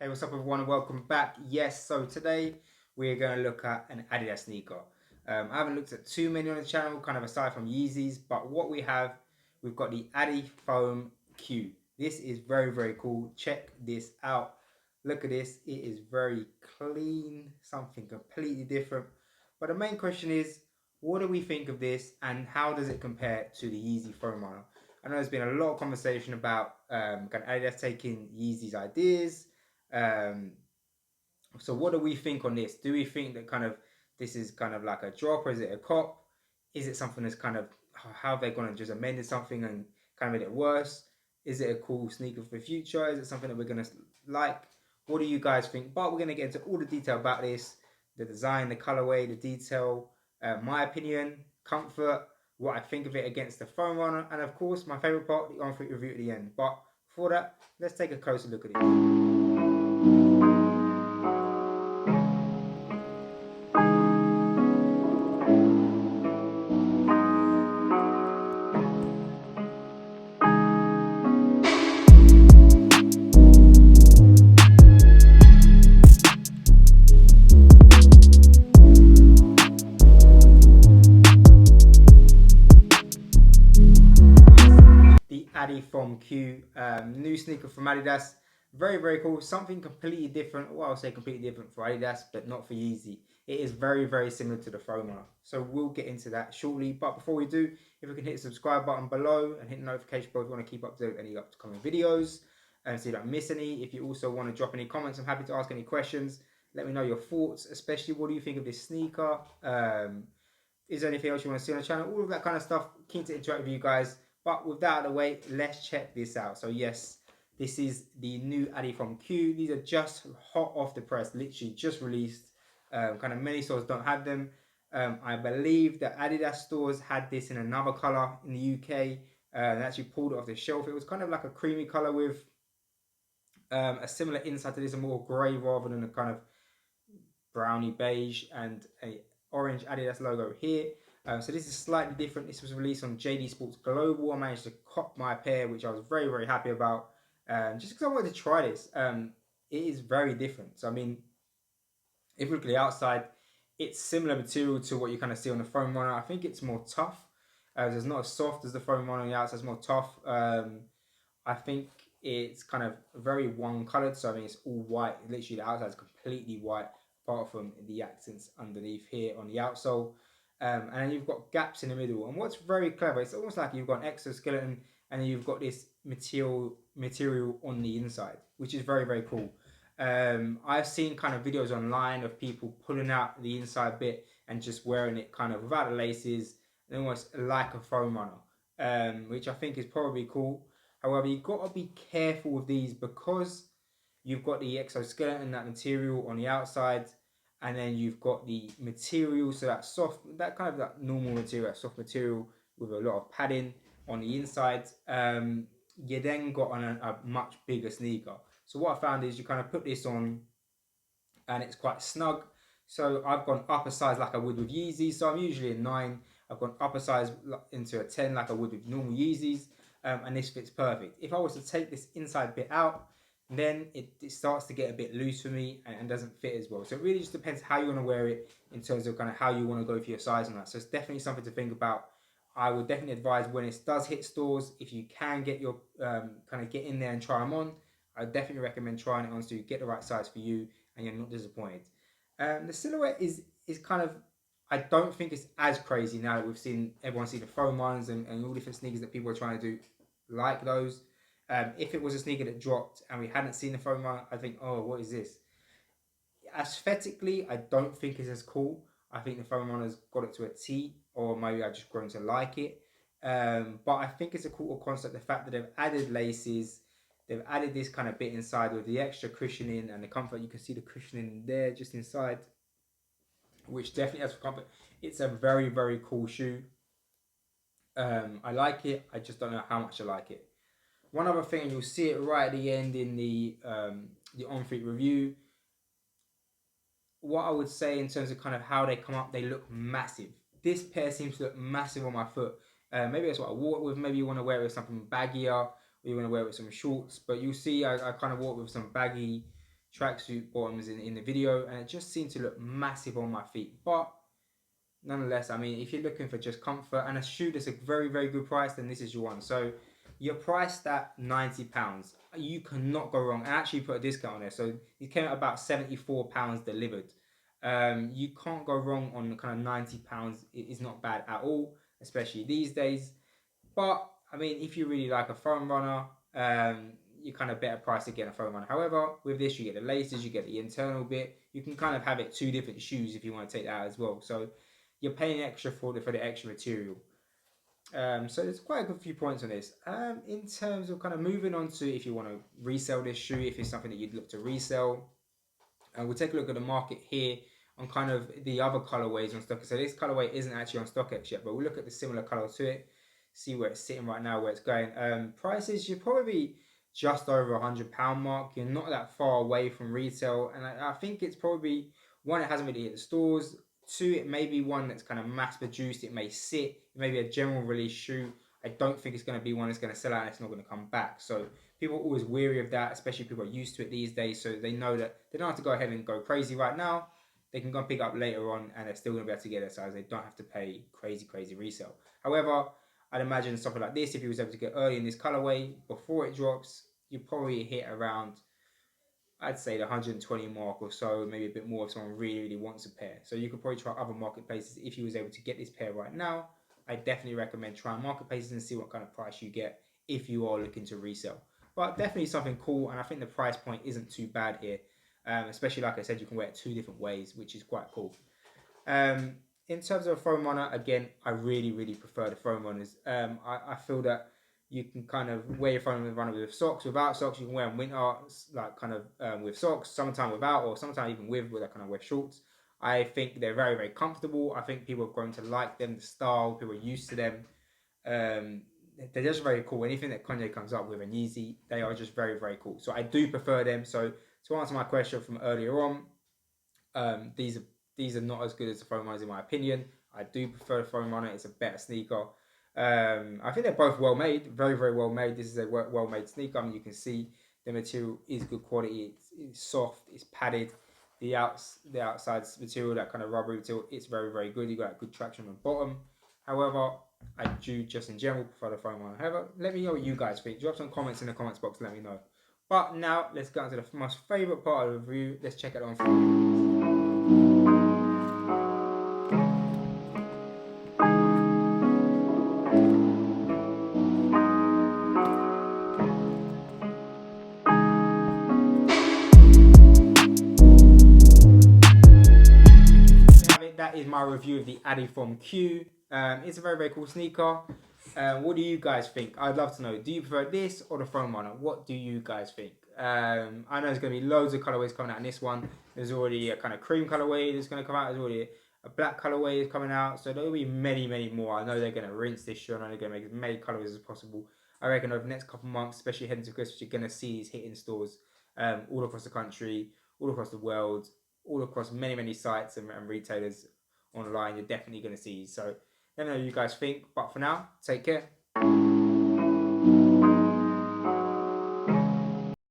Hey, what's up everyone and welcome back. Yes, so today we're going to look at an Adidas sneaker. I haven't looked at too many on the channel, kind of aside from Yeezys, but what we have, we've got the AdiFOM Q. This is very, very cool. Check this out. Look at this. It is very clean, something completely different. But the main question is, what do we think of this and how does it compare to the Yeezy Foam Runner? I know there's been a lot of conversation about kind of Adidas taking Yeezy's ideas. So what do we think on this? Do we think that kind of this is kind of like a drop, or is it a cop? Is it something that's kind of how they're going to just amend something and kind of make it worse? Is it a cool sneaker for the future? Is it something that we're going to like? What do you guys think? But we're going to get into all the detail about this, the design, the colorway, the detail, my opinion, comfort, what I think of it against the foam runner, and of course my favorite part, the on-foot review at the end. But before that, let's take a closer look at it. The AdiFOM Q, new sneaker from Adidas. Very, very cool. Something completely different. Well, I'll say completely different for Adidas, but not for Yeezy. It is very, very similar to the Foam Runner. So we'll get into that shortly. But before we do, if we can hit the subscribe button below and hit the notification bell if you want to keep up to date with any upcoming videos and so you don't miss any. If you also want to drop any comments, I'm happy to ask any questions. Let me know your thoughts, especially what do you think of this sneaker? Is there anything else you want to see on the channel? All of that kind of stuff. Keen to interact with you guys. But with that out of the way, let's check this out. So yes, this is the new AdiFOM Q. These are just hot off the press, literally just released. Kind of many stores don't have them. I believe that Adidas stores had this in another color in the UK. They actually pulled it off the shelf. It was kind of like a creamy color with a similar inside to this, a more grey rather than a kind of browny beige and a orange Adidas logo here. So this is slightly different. This was released on JD Sports Global. I managed to cop my pair, which I was very, very happy about. Just because I wanted to try this. It is very different. So I mean, if you look at the outside, it's similar material to what you kind of see on the Foam Runner. I think it's more tough. It's not as soft as the Foam Runner on the outside. It's more tough. I think it's kind of very one coloured. So I mean, it's all white. Literally, the outside is completely white, apart from the accents underneath here on the outsole. And then you've got gaps in the middle. And what's very clever, it's almost like you've got an exoskeleton and then you've got this material on the inside, which is very, very cool. I've seen kind of videos online of people pulling out the inside bit and just wearing it kind of without the laces, and almost like a foam runner, which I think is probably cool. However, you've got to be careful with these because you've got the exoskeleton, that material on the outside, and then you've got the material, so that soft, that kind of that normal material, that soft material with a lot of padding on the inside. You then got on a much bigger sneaker. So what I found is you kind of put this on and it's quite snug. So I've gone upper size like I would with Yeezys. So I'm usually a 9. I've gone upper size into a 10 like I would with normal Yeezys. And this fits perfect. If I was to take this inside bit out, then it starts to get a bit loose for me and doesn't fit as well. So it really just depends how you want to wear it in terms of kind of how you want to go for your size on that. So it's definitely something to think about. I would definitely advise when it does hit stores, if you can get your kind of get in there and try them on, I would definitely recommend trying it on so you get the right size for you and you're not disappointed. The silhouette is kind of, I don't think it's as crazy now that we've seen everyone see the foam ones and all different sneakers that people are trying to do like those. If it was a sneaker that dropped and we hadn't seen the foam one, I think, oh, what is this? Aesthetically, I don't think it's as cool. I think the foam runner's got it to a T, or maybe I've just grown to like it. But I think it's a cool concept. The fact that they've added laces, they've added this kind of bit inside with the extra cushioning and the comfort. You can see the cushioning there just inside, which definitely has for comfort. It's a very, very cool shoe. I like it. I just don't know how much I like it. One other thing, and you'll see it right at the end in the on-foot review. What I would say in terms of kind of how they come up, they look massive. This pair seems to look massive on my foot. Maybe that's what I wore it with. Maybe you want to wear it with something baggier, or you want to wear it with some shorts. But you'll see I kind of wore it with some baggy tracksuit bottoms in the video, and it just seemed to look massive on my feet. But nonetheless, I mean, if you're looking for just comfort and a shoe that's a very, very good price, then this is your one. So you're priced at £90. You cannot go wrong. I actually put a discount on there, so it came at about £74 delivered. You can't go wrong on kind of £90. It is not bad at all, especially these days. But I mean, if you really like a foam runner, you kind of better price to get a foam runner. However, with this, you get the laces, you get the internal bit. You can kind of have it two different shoes if you want to take that out as well. So you're paying extra for the extra material. So there's quite a good few points on this. In terms of kind of moving on to if you want to resell this shoe, if it's something that you'd look to resell, we'll take a look at the market here on kind of the other colorways on stock. So this colorway isn't actually on StockX yet, but we'll look at the similar color to it, see where it's sitting right now, where it's going. Prices, you're probably just over £100 mark. You're not that far away from retail, and I think it's probably one, it hasn't really hit the stores. Two, it may be one that's kind of mass produced. It may sit. It may be a general release shoe. I don't think it's going to be one that's going to sell out and it's not going to come back. So people are always weary of that, especially people are used to it these days. So they know that they don't have to go ahead and go crazy right now. They can go and pick it up later on and they're still going to be able to get their size. They don't have to pay crazy resale. However, I'd imagine something like this, if you was able to get early in this colorway before it drops, you probably hit around, I'd say, the 120 mark or so, maybe a bit more if someone really wants a pair. So you could probably try other marketplaces if you was able to get this pair right now. I definitely recommend trying marketplaces and see what kind of price you get if you are looking to resell. But definitely something cool, and I think the price point isn't too bad here. Especially, like I said, you can wear it two different ways, which is quite cool. In terms of a foam runner, again, I really prefer the foam runners. I feel that you can kind of wear your foam runner with socks, without socks. You can wear them winter, like kind of with socks, summertime without, or sometimes even with that kind of wear shorts. I think they're very comfortable. I think people have grown to like them, the style. People are used to them. They're just very cool. Anything that Kanye comes up with and Yeezy, they are just very cool. So I do prefer them. So to answer my question from earlier on, these are not as good as the foam runners in my opinion. I do prefer the foam runner. It's a better sneaker. I think they're both well made, very well made. This is a well made sneaker. I mean, you can see the material is good quality. It's soft. It's padded. The outside material, that kind of rubbery material, it's very good. You got good traction on the bottom. However, I do just in general prefer the foam runner. However, let me know what you guys think. Drop some comments in the comments box. Let me know. But now let's get on to the most favorite part of the review. Let's check it on. That is my review of the AdiFOM Q. It's a very cool sneaker. What do you guys think? I'd love to know. Do you prefer this or the foam runner? What do you guys think? I know there's going to be loads of colorways coming out in this one. There's already a kind of cream colorway that's going to come out. There's already a black colorway is coming out. So there'll be many more. I know they're going to rinse this shoe. I know they're going to make as many colorways as possible. I reckon over the next couple of months, especially heading to Christmas, you're going to see these hitting stores all across the country, all across the world, all across many sites and retailers online. You're definitely going to see. So let me know what you guys think. But for now, take care.